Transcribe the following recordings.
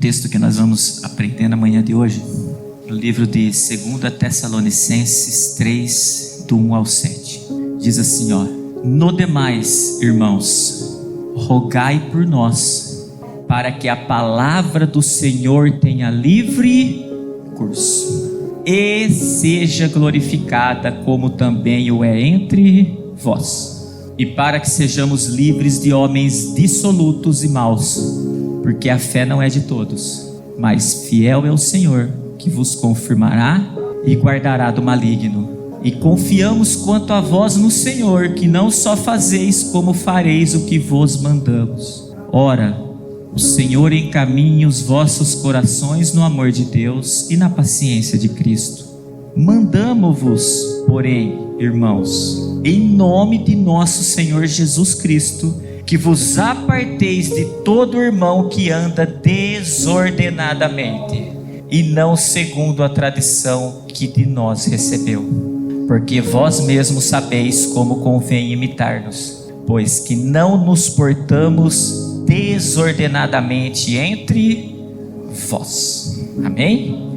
texto que nós vamos aprender na manhã de hoje, no livro de 2 Tessalonicenses 3, do 1 ao 7. Diz assim, no demais, irmãos, rogai por nós, para que a palavra do Senhor tenha livre curso, e seja glorificada, como também o é entre vós, e para que sejamos livres de homens dissolutos e maus, porque a fé não é de todos, mas fiel é o Senhor, que vos confirmará e guardará do maligno. E confiamos quanto a vós no Senhor, que não só fazeis, como fareis o que vos mandamos. Ora, o Senhor encaminhe os vossos corações no amor de Deus e na paciência de Cristo. Mandamo-vos, porém, irmãos, em nome de nosso Senhor Jesus Cristo, que vos aparteis de todo irmão que anda desordenadamente, e não segundo a tradição que de nós recebeu. Porque vós mesmos sabeis como convém imitar-nos, pois que não nos portamos desordenadamente entre vós. Amém?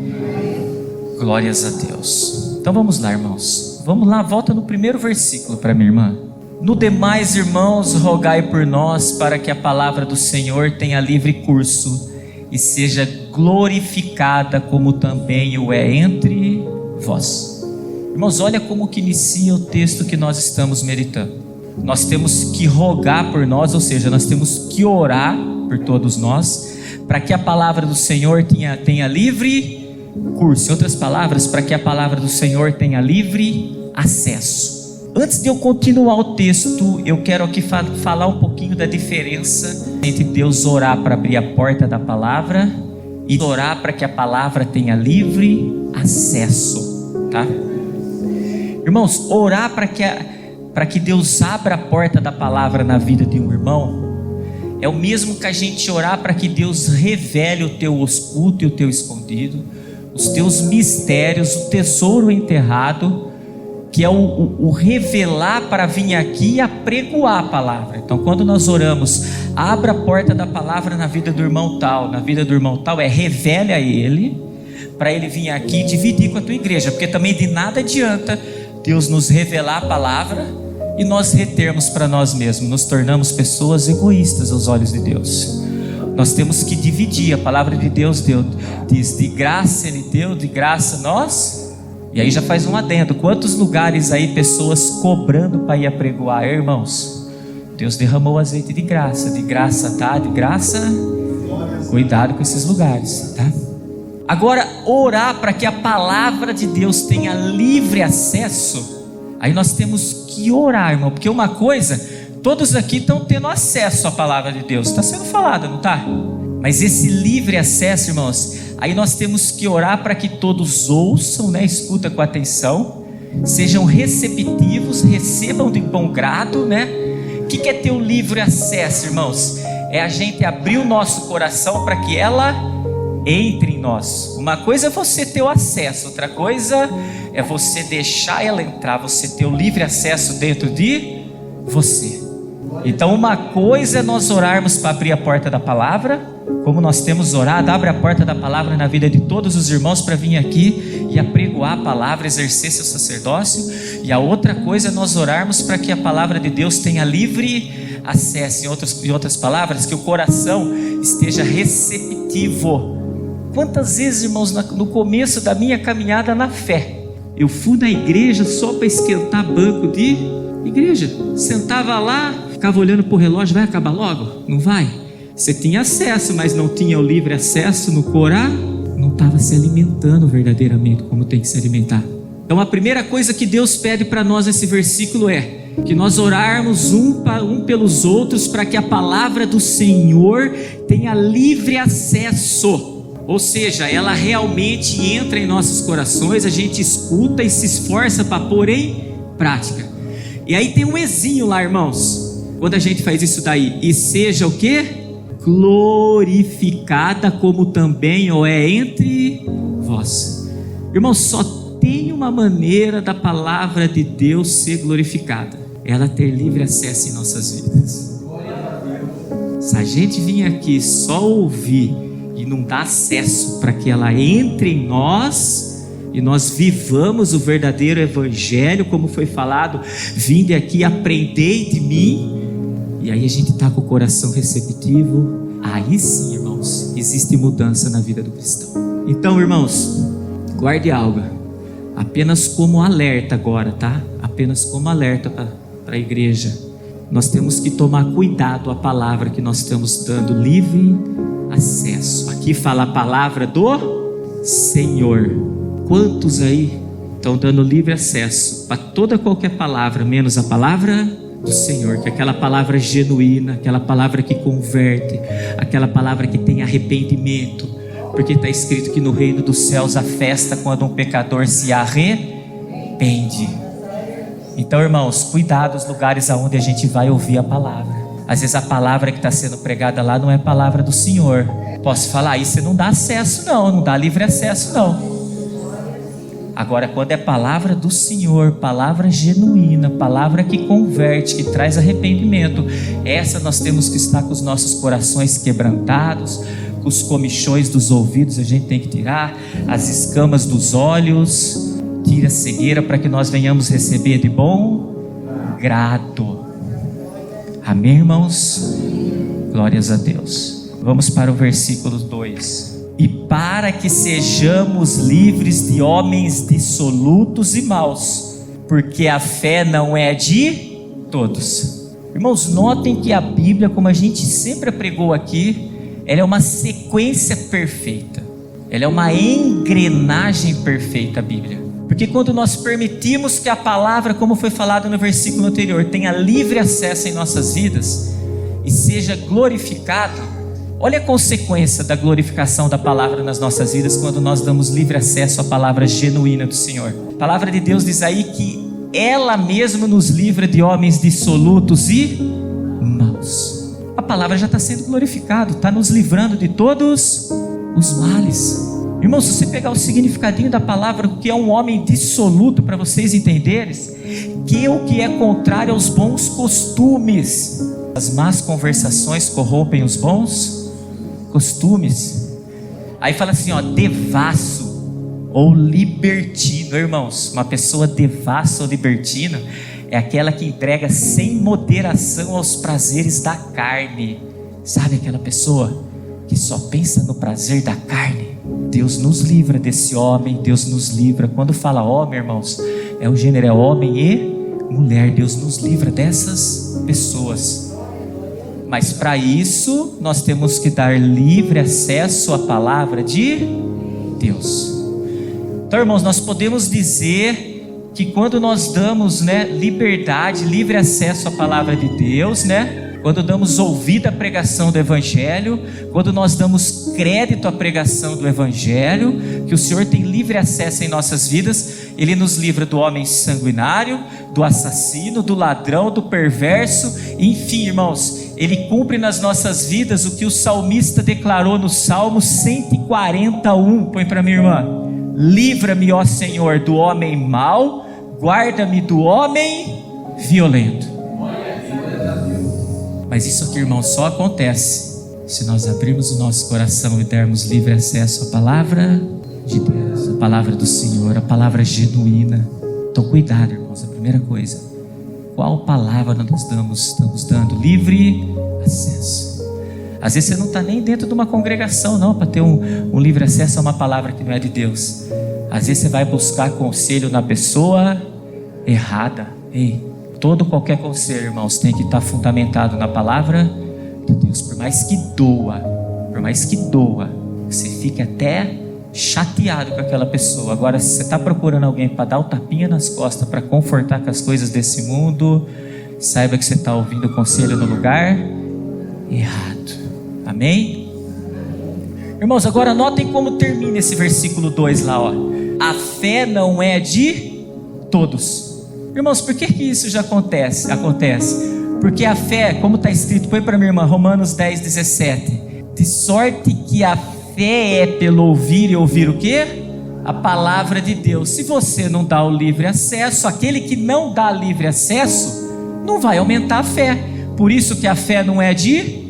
Glórias a Deus. Então vamos lá, irmãos. Vamos lá, volta no primeiro versículo para minha irmã. No demais, irmãos, rogai por nós, para que a palavra do Senhor tenha livre curso e seja glorificada, como também o é entre vós. Irmãos, olha como que inicia o texto que nós estamos meditando. Nós temos que rogar por nós, ou seja, nós temos que orar por todos nós, para que a palavra do Senhor tenha livre curso. Em outras palavras, para que a palavra do Senhor tenha livre acesso. Antes de eu continuar o texto, eu quero aqui falar um pouquinho da diferença entre Deus orar para abrir a porta da palavra e orar para que a palavra tenha livre acesso, tá? Irmãos, orar para que Deus abra a porta da palavra na vida de um irmão é o mesmo que a gente orar para que Deus revele o teu oculto e o teu escondido, os teus mistérios, o tesouro enterrado, que é o revelar para vir aqui e apregoar a palavra. Então, quando nós oramos, abra a porta da palavra na vida do irmão tal, revele a ele, para ele vir aqui e dividir com a tua igreja, porque também de nada adianta Deus nos revelar a palavra e nós retermos para nós mesmos, nos tornamos pessoas egoístas aos olhos de Deus. Nós temos que dividir. A palavra de Deus diz, de graça Ele deu, de graça nós. E aí já faz um adendo, quantos lugares aí pessoas cobrando para ir apregoar, irmãos? Deus derramou azeite de graça tá? De graça, cuidado com esses lugares, tá? Agora, orar para que a palavra de Deus tenha livre acesso, aí nós temos que orar, irmão, porque uma coisa, todos aqui estão tendo acesso à palavra de Deus, está sendo falada, não está? Mas esse livre acesso, irmãos, aí nós temos que orar para que todos ouçam, né? Escuta com atenção, sejam receptivos, recebam de bom grado, né? O que é ter o livre acesso, irmãos? É a gente abrir o nosso coração para que ela entre em nós. Uma coisa é você ter o acesso, outra coisa é você deixar ela entrar, você ter o livre acesso dentro de você. Então uma coisa é nós orarmos para abrir a porta da palavra, como nós temos orado, abre a porta da palavra na vida de todos os irmãos para vir aqui e apregoar a palavra, exercer seu sacerdócio. E a outra coisa é nós orarmos para que a palavra de Deus tenha livre acesso, em outras palavras, que o coração esteja receptivo. Quantas vezes, irmãos, no começo da minha caminhada na fé, eu fui na igreja só para esquentar banco de igreja, sentava lá, ficava olhando para o relógio, vai acabar logo? Não vai? Você tinha acesso, mas não tinha o livre acesso no coração, não estava se alimentando verdadeiramente como tem que se alimentar. Então a primeira coisa que Deus pede para nós nesse versículo é que nós orarmos um pelos outros, para que a palavra do Senhor tenha livre acesso. Ou seja, ela realmente entra em nossos corações, a gente escuta e se esforça para pôr em prática. E aí tem um ezinho lá, irmãos, quando a gente faz isso daí, e seja o quê? Glorificada, como também o é entre vós. Irmãos, só tem uma maneira da palavra de Deus ser glorificada, ela ter livre acesso em nossas vidas. Se a gente vir aqui só ouvir e não dá acesso para que ela entre em nós e nós vivamos o verdadeiro evangelho, como foi falado: vinde aqui, aprendei de mim. E aí a gente está com o coração receptivo. Aí sim, irmãos, existe mudança na vida do cristão. Então, irmãos, guarde algo, apenas como alerta agora, tá? Apenas como alerta para a igreja. Nós temos que tomar cuidado a palavra que nós estamos dando livre acesso. Aqui fala a palavra do Senhor. Quantos aí estão dando livre acesso para toda qualquer palavra, menos a palavra do Senhor, que é aquela palavra genuína, aquela palavra que converte, aquela palavra que tem arrependimento, porque está escrito que no reino dos céus há festa quando um pecador se arrepende. Então, irmãos, cuidado os lugares aonde a gente vai ouvir a palavra. Às vezes a palavra que está sendo pregada lá não é palavra do Senhor. Posso falar, aí você não dá acesso não dá livre acesso não. Agora, quando é palavra do Senhor, palavra genuína, palavra que converte, que traz arrependimento, essa nós temos que estar com os nossos corações quebrantados, com os comichões dos ouvidos a gente tem que tirar, as escamas dos olhos, tira a cegueira para que nós venhamos receber de bom grado. Amém, irmãos? Glórias a Deus. Vamos para o versículo 2. E para que sejamos livres de homens dissolutos e maus, porque a fé não é de todos. Irmãos, notem que a Bíblia, como a gente sempre pregou aqui, ela é uma sequência perfeita. Ela é uma engrenagem perfeita, a Bíblia. Porque quando nós permitimos que a palavra, como foi falado no versículo anterior, tenha livre acesso em nossas vidas e seja glorificado, olha a consequência da glorificação da palavra nas nossas vidas quando nós damos livre acesso à palavra genuína do Senhor. A palavra de Deus diz aí que ela mesma nos livra de homens dissolutos e maus. A palavra já está sendo glorificada, está nos livrando de todos os males. Irmão, se você pegar o significadinho da palavra, o que é um homem dissoluto, para vocês entenderem, que o que é contrário aos bons costumes. As más conversações corrompem os bons costumes. Aí fala assim, devasso ou libertino. Irmãos, uma pessoa devassa ou libertina é aquela que entrega sem moderação aos prazeres da carne. Sabe aquela pessoa que só pensa no prazer da carne? Deus nos livra desse homem, Deus nos livra. Quando fala homem, irmãos, o gênero é homem e mulher. Deus nos livra dessas pessoas. Mas para isso, nós temos que dar livre acesso à palavra de Deus. Então, irmãos, nós podemos dizer que quando nós damos, liberdade, livre acesso à palavra de Deus, quando damos ouvido à pregação do Evangelho, quando nós damos crédito à pregação do Evangelho, que o Senhor tem livre acesso em nossas vidas, Ele nos livra do homem sanguinário, do assassino, do ladrão, do perverso, enfim, irmãos, Ele cumpre nas nossas vidas o que o salmista declarou no Salmo 141, põe para mim, irmã: livra-me, ó Senhor, do homem mau, guarda-me do homem violento. Mas isso aqui, irmão, só acontece se nós abrirmos o nosso coração e dermos livre acesso à palavra de Deus, a palavra do Senhor, a palavra genuína. Então cuidado, irmãos, a primeira coisa, qual palavra nós estamos dando livre acesso? Às vezes você não está nem dentro de uma congregação não, para ter um livre acesso a uma palavra que não é de Deus. Às vezes você vai buscar conselho na pessoa errada. Qualquer conselho, irmãos, tem que estar fundamentado na palavra de Deus. Por mais que doa, você fique até chateado com aquela pessoa. Agora, se você está procurando alguém para dar o tapinha nas costas, para confortar com as coisas desse mundo, saiba que você está ouvindo o conselho no lugar errado. Amém? Irmãos, agora notem como termina esse versículo 2 lá, a fé não é de todos. Irmãos, por que isso já acontece? Porque a fé, como está escrito, põe para minha irmã, Romanos 10:17, de sorte que a fé é pelo ouvir, e ouvir o quê? A palavra de Deus. Se você não dá o livre acesso, aquele que não dá livre acesso, não vai aumentar a fé. Por isso que a fé não é de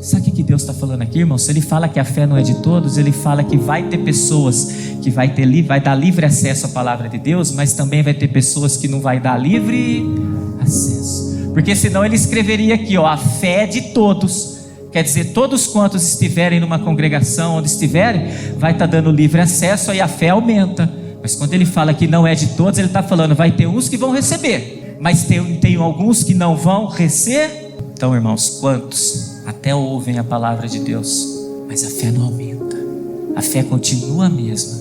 Sabe o que Deus está falando aqui, irmãos? Ele fala que a fé não é de todos, ele fala que vai ter pessoas que vai dar livre acesso à palavra de Deus, mas também vai ter pessoas que não vai dar livre acesso. Porque senão ele escreveria aqui, a fé é de todos. Quer dizer, todos quantos estiverem numa congregação, onde estiverem, vai estar dando livre acesso, aí a fé aumenta. Mas quando ele fala que não é de todos, ele está falando, vai ter uns que vão receber, mas tem alguns que não vão receber. Então, irmãos, quantos até ouvem a palavra de Deus, mas a fé não aumenta, a fé continua a mesma?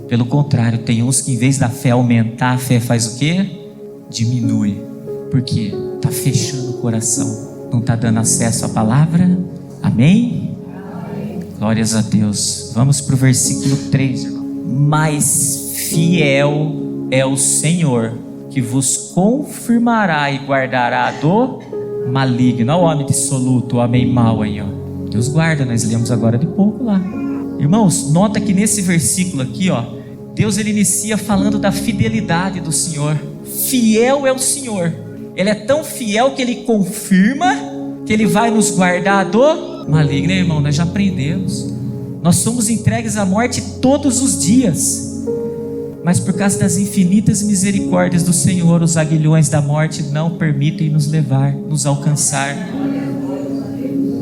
Pelo contrário, tem uns que em vez da fé aumentar, a fé faz o quê? Diminui. Por quê? Está fechando o coração, não está dando acesso à palavra. Amém? Amém. Glórias a Deus. Vamos para o versículo 3, irmão. Mas fiel é o Senhor, que vos confirmará e guardará do maligno. Olha o homem dissoluto, o homem mau aí, ó. Deus guarda, nós lemos agora de pouco lá. Irmãos, nota que nesse versículo aqui, ó, Deus ele inicia falando da fidelidade do Senhor. Fiel é o Senhor. Ele é tão fiel que ele confirma que ele vai nos guardar do maligno. Irmão, nós já aprendemos. Nós somos entregues à morte todos os dias. Mas por causa das infinitas misericórdias do Senhor, os aguilhões da morte não permitem nos levar, nos alcançar.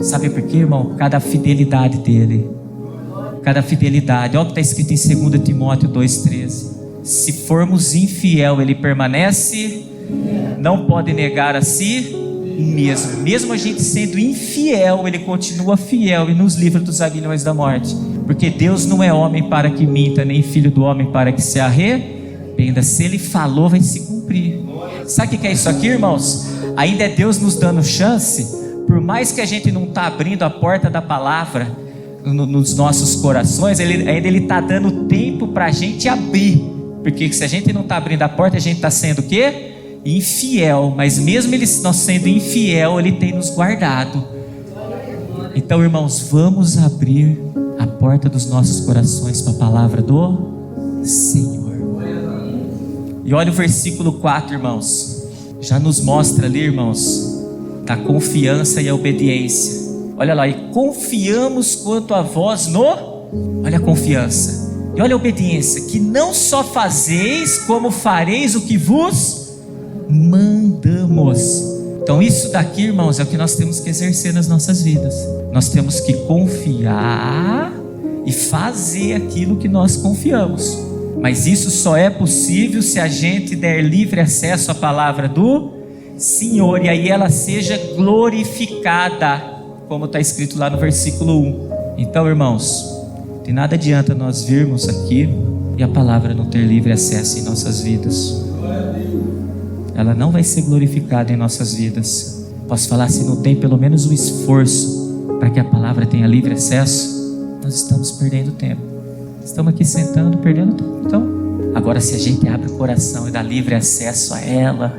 Sabe por quê, irmão? Por causa da fidelidade dele. Cada fidelidade. Olha o que está escrito em 2 Timóteo 2,13. Se formos infiel, ele permanece, não pode negar a si mesmo. Mesmo a gente sendo infiel, ele continua fiel e nos livra dos aguilhões da morte. Porque Deus não é homem para que minta, nem filho do homem para que se arrependa. Se ele falou, vai se cumprir. Sabe o que é isso aqui, irmãos? Ainda é Deus nos dando chance. Por mais que a gente não está abrindo a porta da palavra nos nossos corações, ainda ele está dando tempo para a gente abrir. Porque se a gente não está abrindo a porta, a gente está sendo o quê? Infiel. Mas mesmo nós sendo infiel, ele tem nos guardado. Então, irmãos, vamos abrir a porta dos nossos corações para a palavra do Senhor. E olha o versículo 4, irmãos. Já nos mostra ali, irmãos, da confiança e a obediência. Olha lá, e confiamos quanto a vós olha a confiança e olha a obediência, que não só fazeis, como fareis o que vos mandamos. Então isso daqui, irmãos, é o que nós temos que exercer nas nossas vidas. Nós temos que confiar e fazer aquilo que nós confiamos. Mas isso só é possível se a gente der livre acesso à palavra do Senhor, e aí ela seja glorificada, como está escrito lá no versículo 1. Então, irmãos, de nada adianta nós virmos aqui e a palavra não ter livre acesso em nossas vidas. Ela não vai ser glorificada em nossas vidas. Posso falar, se não tem pelo menos o esforço para que a palavra tenha livre acesso, nós estamos perdendo tempo. Estamos aqui sentando, perdendo tempo. Então, agora se a gente abre o coração e dá livre acesso a ela,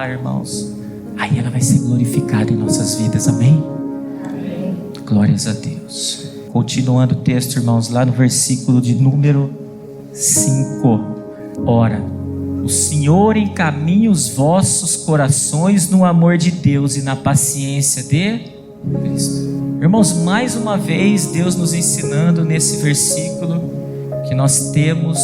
irmãos, aí ela vai ser glorificada em nossas vidas, amém? Amém. Glórias a Deus. Continuando o texto, irmãos, lá no versículo de número 5. Ora, o Senhor encaminha os vossos corações no amor de Deus e na paciência de Cristo. Irmãos, mais uma vez Deus nos ensinando nesse versículo que nós temos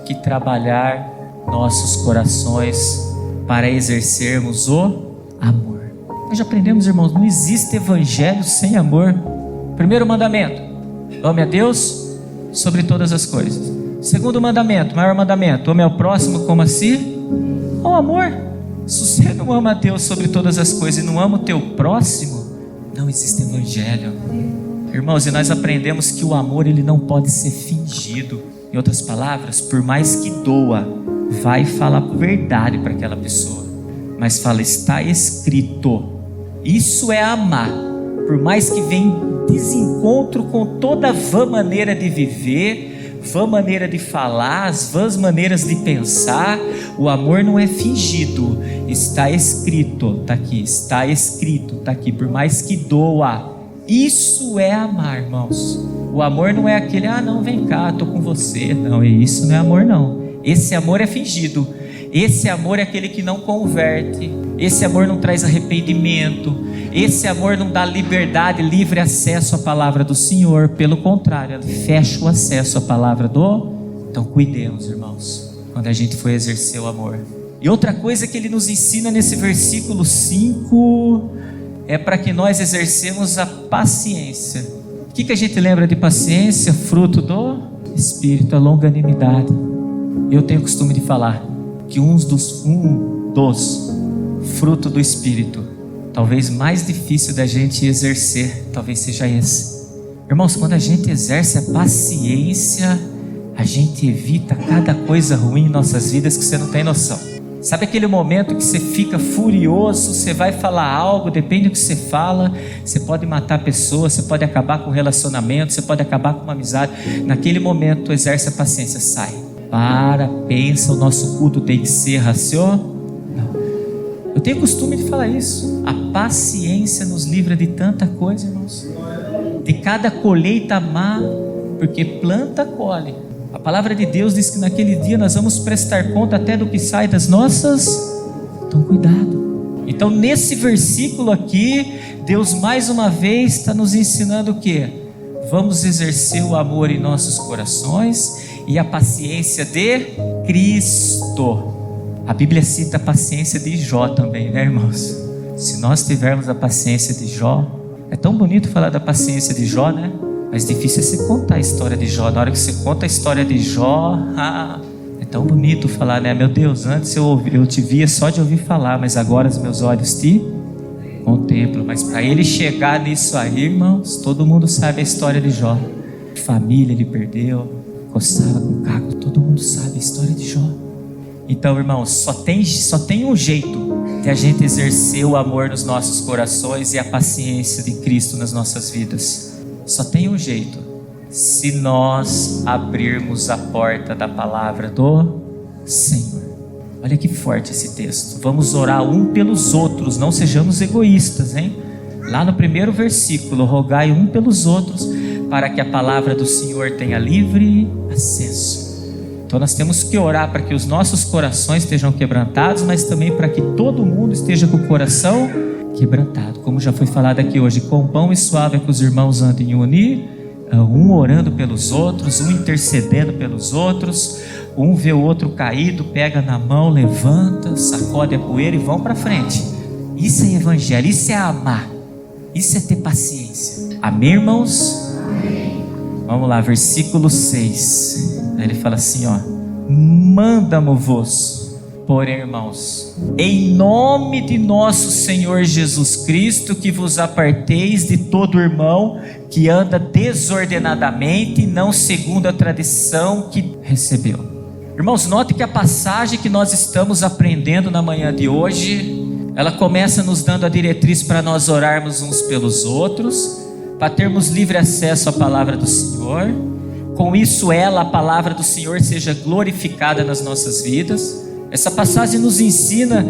que trabalhar nossos corações para exercermos o amor. Nós já aprendemos, irmãos, não existe evangelho sem amor. Primeiro mandamento: ame a Deus sobre todas as coisas. Segundo mandamento, maior mandamento: ame ao próximo como a si. O amor. Se você não ama a Deus sobre todas as coisas e não ama o teu próximo, não existe evangelho. Irmãos, e nós aprendemos que o amor ele não pode ser fingido. Em outras palavras, por mais que doa, vai falar a verdade para aquela pessoa, mas fala, está escrito. Isso é amar. Por mais que venha em desencontro com toda a vã maneira de viver, vã maneira de falar, as vãs maneiras de pensar, o amor não é fingido. Está escrito, está aqui. Está escrito, está aqui. Por mais que doa, isso é amar, irmãos. O amor não é aquele, não, vem cá, estou com você. Não, isso não é amor, não. Esse amor é fingido. Esse amor é aquele que não converte. Esse amor não traz arrependimento. Esse amor não dá liberdade, livre acesso à palavra do Senhor. Pelo contrário, ele fecha o acesso à palavra do... Então cuidemos, irmãos, quando a gente for exercer o amor. E outra coisa que ele nos ensina nesse versículo 5 é para que nós exercemos a paciência. O que a gente lembra de paciência? Fruto do Espírito, a longanimidade. Eu tenho o costume de falar que um dos frutos do Espírito, talvez mais difícil da gente exercer, talvez seja esse. Irmãos, quando a gente exerce a paciência, a gente evita cada coisa ruim em nossas vidas que você não tem noção. Sabe aquele momento que você fica furioso, você vai falar algo, depende do que você fala, você pode matar pessoas, você pode acabar com um relacionamento, você pode acabar com uma amizade. Naquele momento, exerce a paciência, sai. Pensa, o nosso culto tem que ser racional. Eu tenho costume de falar isso. A paciência nos livra de tanta coisa, irmãos. De cada colheita má, porque planta, colhe. A palavra de Deus diz que naquele dia nós vamos prestar conta até do que sai das nossas. Então cuidado. Então nesse versículo aqui, Deus mais uma vez está nos ensinando o quê? Vamos exercer o amor em nossos corações e a paciência de Cristo. A Bíblia cita a paciência de Jó também, né, irmãos? Se nós tivermos a paciência de Jó, é tão bonito falar da paciência de Jó, né? Mas difícil é você contar a história de Jó. Na hora que você conta a história de Jó, é tão bonito falar, né? Meu Deus, antes eu te via só de ouvir falar, mas agora os meus olhos te contemplam. Mas para ele chegar nisso aí, irmãos, todo mundo sabe a história de Jó. Família ele perdeu, coçava com caco, todo mundo sabe a história de Jó. Então, irmãos, só tem um jeito de a gente exercer o amor nos nossos corações e a paciência de Cristo nas nossas vidas. Só tem um jeito: se nós abrirmos a porta da palavra do Senhor. Olha que forte esse texto. Vamos orar um pelos outros, não sejamos egoístas, hein? Lá no primeiro versículo, rogai um pelos outros, para que a palavra do Senhor tenha livre acesso. Então nós temos que orar para que os nossos corações estejam quebrantados, mas também para que todo mundo esteja com o coração quebrantado. Como já foi falado aqui hoje, quão bom e suave é que os irmãos andem unir, um orando pelos outros, um intercedendo pelos outros, um vê o outro caído, pega na mão, levanta, sacode a poeira e vão para frente. Isso é evangelho, isso é amar, isso é ter paciência. Amém, irmãos? Amém. Vamos lá, versículo 6. Aí ele fala assim, manda-mo-vos, porém, irmãos, em nome de nosso Senhor Jesus Cristo, que vos aparteis de todo irmão que anda desordenadamente, não segundo a tradição que recebeu. Irmãos, note que a passagem que nós estamos aprendendo na manhã de hoje, ela começa nos dando a diretriz para nós orarmos uns pelos outros, para termos livre acesso à palavra do Senhor. Com isso a palavra do Senhor, seja glorificada nas nossas vidas. Essa passagem nos ensina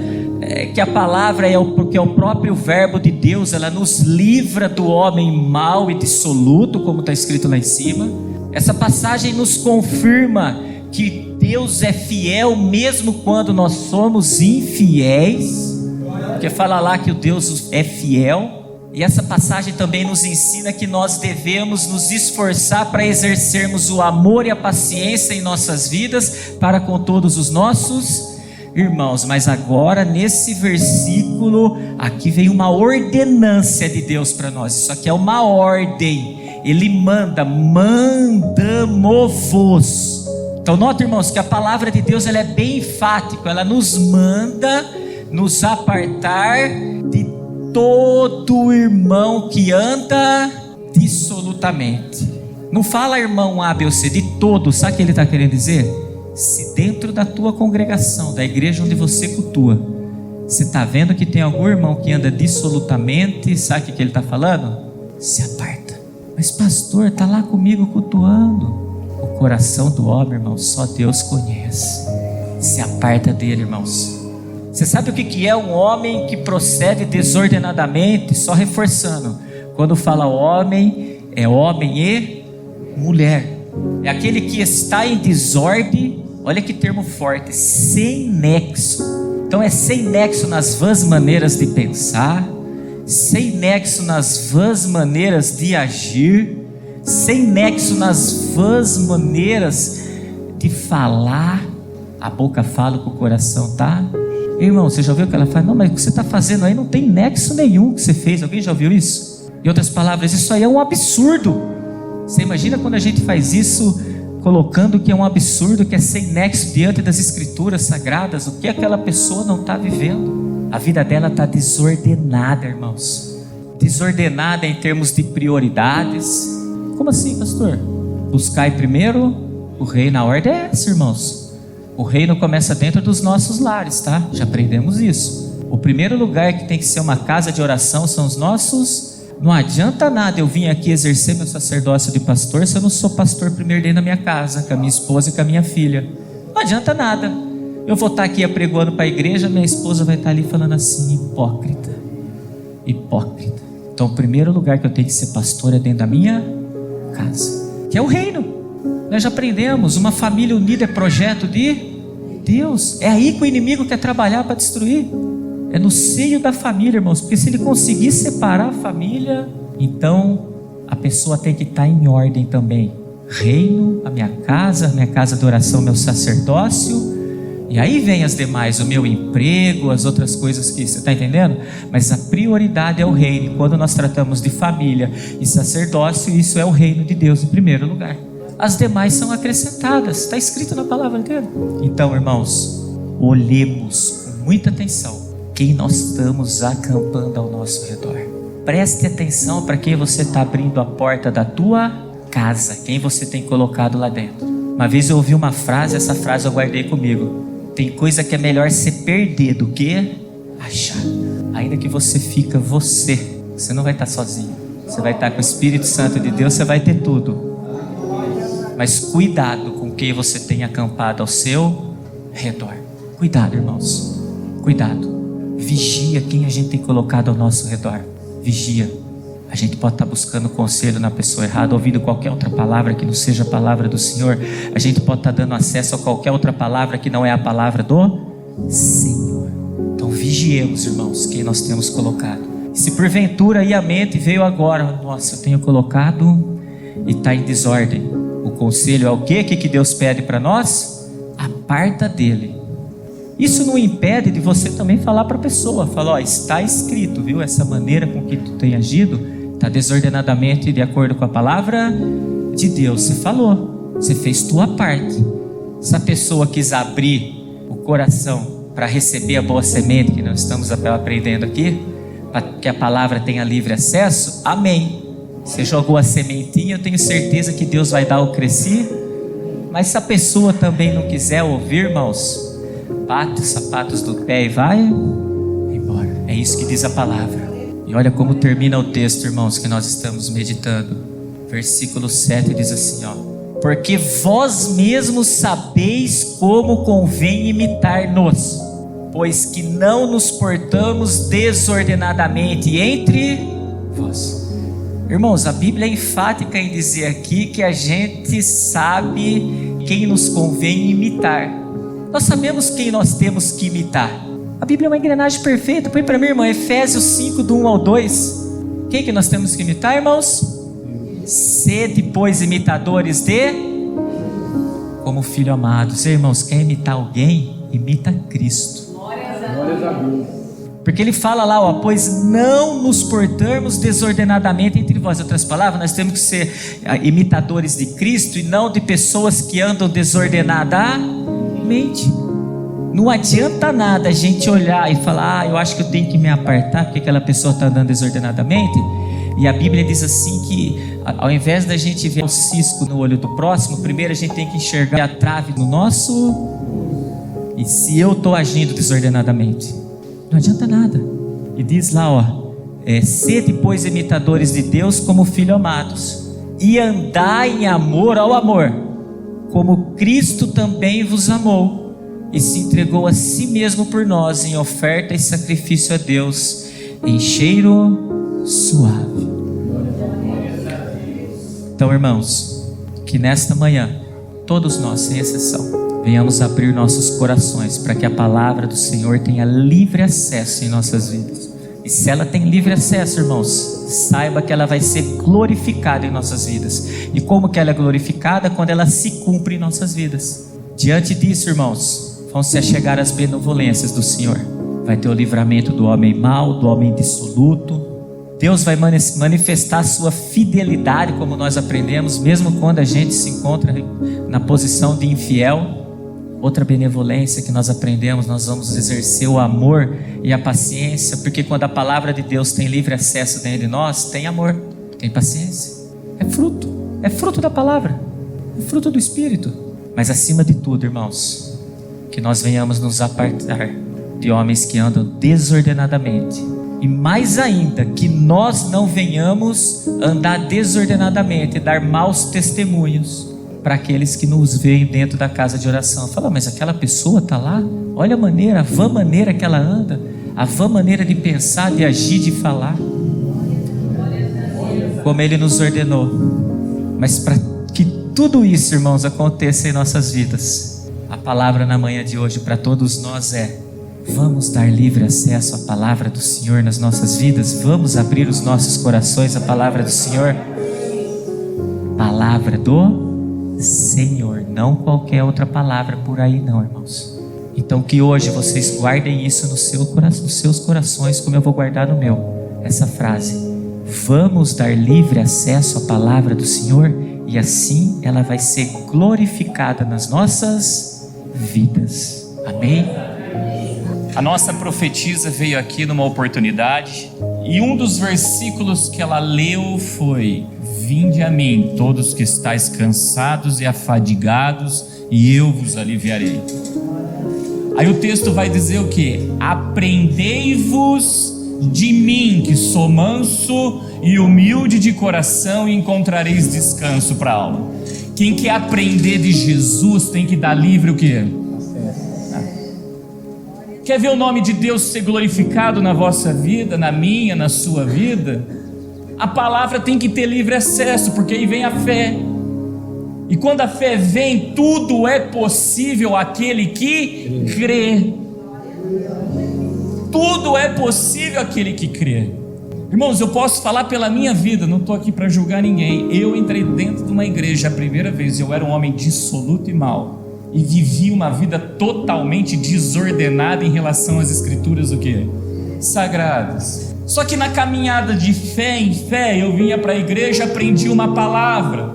que a palavra porque é o próprio verbo de Deus, ela nos livra do homem mau e dissoluto, como está escrito lá em cima. Essa passagem nos confirma que Deus é fiel mesmo quando nós somos infiéis, porque fala lá que o Deus é fiel. E essa passagem também nos ensina que nós devemos nos esforçar para exercermos o amor e a paciência em nossas vidas para com todos os nossos irmãos. Mas agora nesse versículo aqui vem uma ordenância de Deus para nós. Isso aqui é uma ordem. Ele manda-mo-vos. Então nota, irmãos, que a palavra de Deus ela é bem enfática. Ela nos manda nos apartar de todo irmão que anda dissolutamente. Não fala irmão A, B ou C, de todo. Sabe o que ele está querendo dizer? Se dentro da tua congregação, da igreja onde você cultua, você está vendo que tem algum irmão que anda dissolutamente, sabe o que ele está falando? Se aparta. Mas pastor, está lá comigo cultuando. O coração do homem, irmão, só Deus conhece. Se aparta dele, irmãos. Você sabe o que é um homem que procede desordenadamente? Só reforçando, quando fala homem, é homem e mulher. É aquele que está em desordem Olha que termo forte, sem nexo. Então é sem nexo nas vãs maneiras de pensar, sem nexo nas vãs maneiras de agir, sem nexo nas vãs maneiras de falar. A boca fala com o coração, tá? Irmão, você já ouviu que ela fala? Não, mas o que você está fazendo aí não tem nexo nenhum que você fez. Alguém já ouviu isso? Em outras palavras, isso aí é um absurdo. Você imagina quando a gente faz isso, colocando que é um absurdo, que é sem nexo diante das escrituras sagradas, o que aquela pessoa não está vivendo? A vida dela está desordenada, irmãos. Desordenada em termos de prioridades. Como assim, pastor? Buscai primeiro o reino. A ordem é essa, irmãos. O reino começa dentro dos nossos lares, tá? Já aprendemos isso. O primeiro lugar que tem que ser uma casa de oração são os nossos. Não adianta nada eu vir aqui exercer meu sacerdócio de pastor se eu não sou pastor primeiro dentro da minha casa, com a minha esposa e com a minha filha. Não adianta nada. Eu vou estar aqui apregoando para a igreja, minha esposa vai estar ali falando assim: hipócrita, hipócrita. Então o primeiro lugar que eu tenho que ser pastor é dentro da minha casa, que é o reino. Nós já aprendemos, uma família unida é projeto de Deus. É aí que o inimigo quer trabalhar para destruir. É no seio da família, irmãos. Porque se ele conseguir separar a família, então a pessoa tem que estar em ordem também. Reino, a minha casa de oração, meu sacerdócio. E aí vem as demais, o meu emprego, as outras coisas que você está entendendo? Mas a prioridade é o reino. E quando nós tratamos de família e sacerdócio, isso é o reino de Deus em primeiro lugar. As demais são acrescentadas, está escrito na palavra dele. Então, irmãos, olhemos com muita atenção quem nós estamos acampando ao nosso redor. Preste atenção para quem você está abrindo a porta da tua casa, quem você tem colocado lá dentro. Uma vez eu ouvi uma frase, essa frase eu guardei comigo: tem coisa que é melhor se perder do que achar. Ainda que você fica você não vai estar sozinho, você vai estar com o Espírito Santo de Deus, você vai ter tudo. Mas cuidado com quem você tem acampado ao seu redor. Cuidado, irmãos. Cuidado. Vigia quem a gente tem colocado ao nosso redor. Vigia. A gente pode estar buscando conselho na pessoa errada, ouvindo qualquer outra palavra que não seja a palavra do Senhor. A gente pode estar dando acesso a qualquer outra palavra que não é a palavra do Senhor. Então vigiemos, irmãos, quem nós temos colocado. E se porventura aí a mente veio agora: nossa, eu tenho colocado e está em desordem. O conselho é o quê? O que Deus pede para nós? Aparta dele. Isso não impede de você também falar para a pessoa. Fala: ó, está escrito, viu? Essa maneira com que tu tem agido está desordenadamente de acordo com a palavra de Deus. Você falou, você fez tua parte. Se a pessoa quis abrir o coração para receber a boa semente que nós estamos aprendendo aqui, para que a palavra tenha livre acesso, amém. Você jogou a sementinha, eu tenho certeza que Deus vai dar o crescer. Mas se a pessoa também não quiser ouvir, irmãos, bate os sapatos do pé e vai embora. É isso que diz a palavra. E olha como termina o texto, irmãos, que nós estamos meditando. Versículo 7 diz assim, ó: porque vós mesmos sabeis como convém imitar-nos, pois que não nos portamos desordenadamente entre vós. Irmãos, a Bíblia é enfática em dizer aqui que a gente sabe quem nos convém imitar. Nós sabemos quem nós temos que imitar. A Bíblia é uma engrenagem perfeita. Põe para mim, irmã, Efésios 5, do 1 ao 2. Quem que nós temos que imitar, irmãos? Sede, pois, imitadores de... como filho amados. Irmãos, quer imitar alguém? Imita Cristo. Glórias a Deus. Porque ele fala lá, ó, pois não nos portamos desordenadamente entre vós. Em outras palavras, nós temos que ser imitadores de Cristo e não de pessoas que andam desordenadamente. Não adianta nada a gente olhar e falar: eu acho que eu tenho que me apartar porque aquela pessoa está andando desordenadamente. E a Bíblia diz assim que ao invés da gente ver o cisco no olho do próximo, primeiro a gente tem que enxergar a trave no nosso. E se eu estou agindo desordenadamente, não adianta nada. E diz lá, ó, sede, pois, imitadores de Deus como filhos amados, e andai em amor ao amor, como Cristo também vos amou, e se entregou a si mesmo por nós, em oferta e sacrifício a Deus, em cheiro suave. Então, irmãos, que nesta manhã, todos nós, sem exceção, venhamos abrir nossos corações para que a palavra do Senhor tenha livre acesso em nossas vidas. E se ela tem livre acesso, irmãos, saiba que ela vai ser glorificada em nossas vidas. E como que ela é glorificada? Quando ela se cumpre em nossas vidas. Diante disso, irmãos, vão se achegar as benevolências do Senhor. Vai ter o livramento do homem mau, do homem dissoluto. Deus vai manifestar sua fidelidade, como nós aprendemos, mesmo quando a gente se encontra na posição de infiel. Outra benevolência que nós aprendemos, nós vamos exercer o amor e a paciência, porque quando a palavra de Deus tem livre acesso dentro de nós, tem amor, tem paciência. É fruto da palavra, é fruto do Espírito. Mas acima de tudo, irmãos, que nós venhamos nos apartar de homens que andam desordenadamente. E mais ainda, que nós não venhamos andar desordenadamente, dar maus testemunhos para aqueles que nos veem dentro da casa de oração. Fala, mas aquela pessoa está lá? Olha a maneira, a vã maneira que ela anda, a vã maneira de pensar, de agir, de falar, como Ele nos ordenou. Mas para que tudo isso, irmãos, aconteça em nossas vidas, a palavra na manhã de hoje para todos nós é: vamos dar livre acesso à palavra do Senhor nas nossas vidas. Vamos abrir os nossos corações à palavra do Senhor. Palavra do Senhor, não qualquer outra palavra por aí não, irmãos. Então que hoje vocês guardem isso nos seus corações, como eu vou guardar no meu, essa frase: vamos dar livre acesso à palavra do Senhor, e assim ela vai ser glorificada nas nossas vidas. Amém? A nossa profetisa veio aqui numa oportunidade, e um dos versículos que ela leu foi: vinde a mim, todos que estáis cansados e afadigados, e eu vos aliviarei. Aí o texto vai dizer o quê? Aprendei-vos de mim, que sou manso e humilde de coração, e encontrareis descanso para a alma. Quem quer aprender de Jesus tem que dar livre o quê? Quer ver o nome de Deus ser glorificado na vossa vida, na minha, na sua vida? A palavra tem que ter livre acesso, porque aí vem a fé. E quando a fé vem, tudo é possível àquele que crê. Tudo é possível àquele que crê. Irmãos, eu posso falar pela minha vida, não estou aqui para julgar ninguém. Eu entrei dentro de uma igreja a primeira vez, eu era um homem dissoluto e mau, e vivi uma vida totalmente desordenada em relação às escrituras o quê? Sagradas. Só que na caminhada de fé em fé, eu vinha para a igreja, aprendi uma palavra.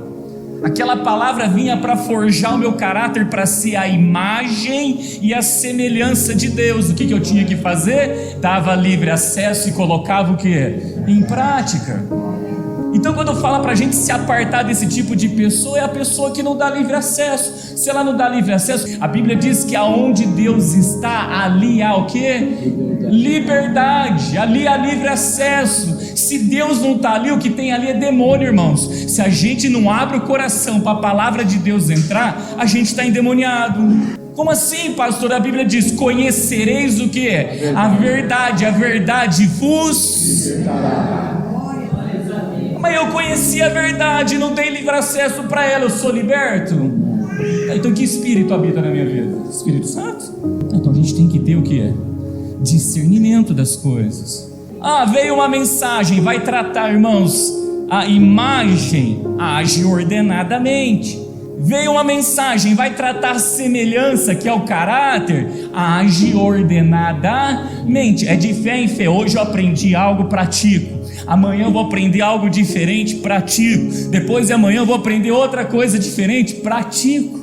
Aquela palavra vinha para forjar o meu caráter, para ser a imagem e a semelhança de Deus. O que eu tinha que fazer? Dava livre acesso e colocava o quê? Em prática. Então quando fala para a gente se apartar desse tipo de pessoa, é a pessoa que não dá livre acesso. Se ela não dá livre acesso, a Bíblia diz que aonde Deus está, ali há o quê? Liberdade, ali há livre acesso. Se Deus não está ali, o que tem ali é demônio, irmãos. Se a gente não abre o coração para a palavra de Deus entrar, a gente está endemoniado. Como assim, pastor? A Bíblia diz: conhecereis o que? A verdade vos libertará. Mas eu conheci a verdade, não tenho livre acesso para ela, eu sou liberto? Então que espírito habita na minha vida? Espírito Santo? Então a gente tem que ter o que? Discernimento das coisas. Veio uma mensagem, vai tratar, irmãos, a imagem, age ordenadamente. Veio uma mensagem, vai tratar a semelhança, que é o caráter, age ordenadamente. É de fé em fé. Hoje eu aprendi algo, pratico. Amanhã eu vou aprender algo diferente, pratico. Depois de amanhã eu vou aprender outra coisa diferente, pratico.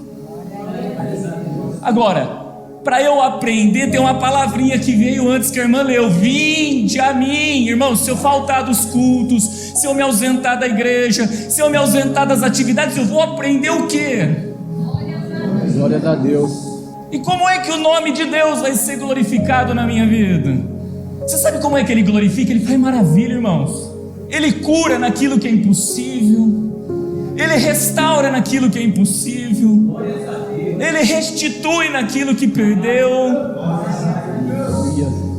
Agora, para eu aprender, tem uma palavrinha que veio antes que a irmã leu: vinde a mim. Irmão, se eu faltar dos cultos, se eu me ausentar da igreja, se eu me ausentar das atividades, eu vou aprender o quê? Glória a Deus. E como é que o nome de Deus vai ser glorificado na minha vida? Você sabe como é que Ele glorifica? Ele faz maravilha, irmãos. Ele cura naquilo que é impossível. Ele restaura naquilo que é impossível. Ele restitui naquilo que perdeu.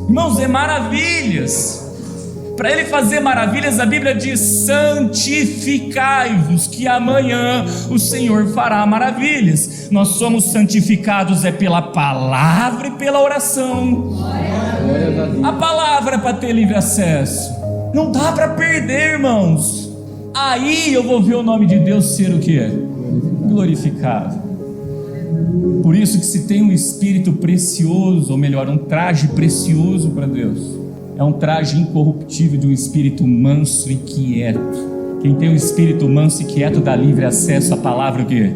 Irmãos, é maravilhas. Para Ele fazer maravilhas, a Bíblia diz: santificai-vos, que amanhã o Senhor fará maravilhas. Nós somos santificados pela palavra e pela oração. A palavra é para ter livre acesso. Não dá para perder, irmãos. Aí eu vou ver o nome de Deus ser o que? Glorificado. Por isso que se tem um espírito precioso, ou melhor, um traje precioso para Deus, é um traje incorruptível de um espírito manso e quieto. Quem tem um espírito manso e quieto dá livre acesso à palavra, o quê?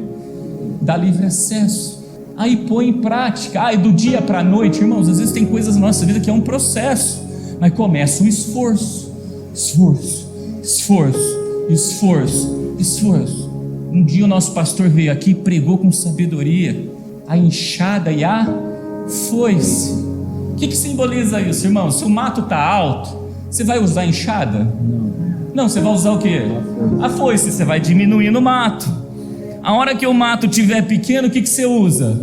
Dá livre acesso. Aí põe em prática. Do dia para a noite, irmãos, às vezes tem coisas na nossa vida que é um processo, mas começa o esforço. Um dia o nosso pastor veio aqui e pregou com sabedoria a enxada e a foice. O que simboliza isso, irmão? Se o mato está alto, você vai usar a enxada? Não, você vai usar o quê? A foice. Você vai diminuindo o mato. A hora que o mato estiver pequeno, o que você usa?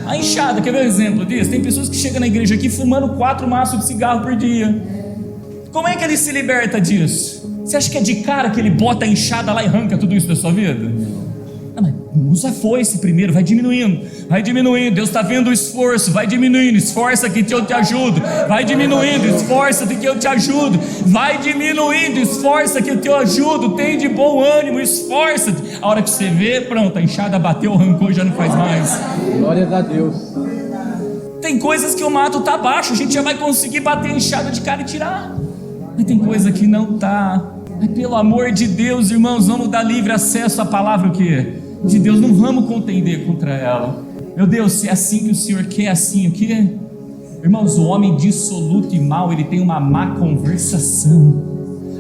A enxada. Quer ver um exemplo disso? Tem pessoas que chegam na igreja aqui fumando 4 maços de cigarro por dia. Como é que ele se liberta disso? Você acha que é de cara que ele bota a enxada lá e arranca tudo isso da sua vida? Não, mas usa a foice primeiro, vai diminuindo. Deus está vendo o esforço, vai diminuindo. Esforça que eu te ajudo. Vai diminuindo, esforça que eu te ajudo. Vai diminuindo, esforça que eu te ajudo. Tem de bom ânimo, esforça-te. A hora que você vê, pronto, a enxada bateu, arrancou, já não faz mais. Glória a Deus. Tem coisas que o mato está baixo, a gente já vai conseguir bater a enxada de cara e tirar. Mas tem coisa que não está. Mas pelo amor de Deus, irmãos, vamos dar livre acesso à palavra o quê? De Deus, não vamos contender contra ela. Meu Deus, se é assim que o Senhor quer, assim o quê? Irmãos, o homem dissoluto e mau, ele tem uma má conversação.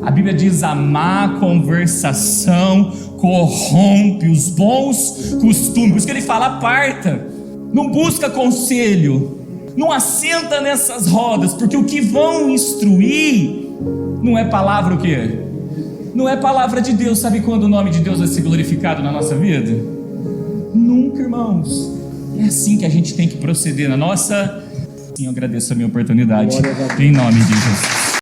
A Bíblia diz: a má conversação corrompe os bons costumes. Por isso que ele fala: aparta, não busca conselho, não assenta nessas rodas, porque o que vão instruir não é palavra o quê? Não é palavra de Deus. Sabe quando o nome de Deus vai ser glorificado na nossa vida? Nunca, irmãos. É assim que a gente tem que proceder na nossa... Sim, eu agradeço a minha oportunidade, em nome de Jesus.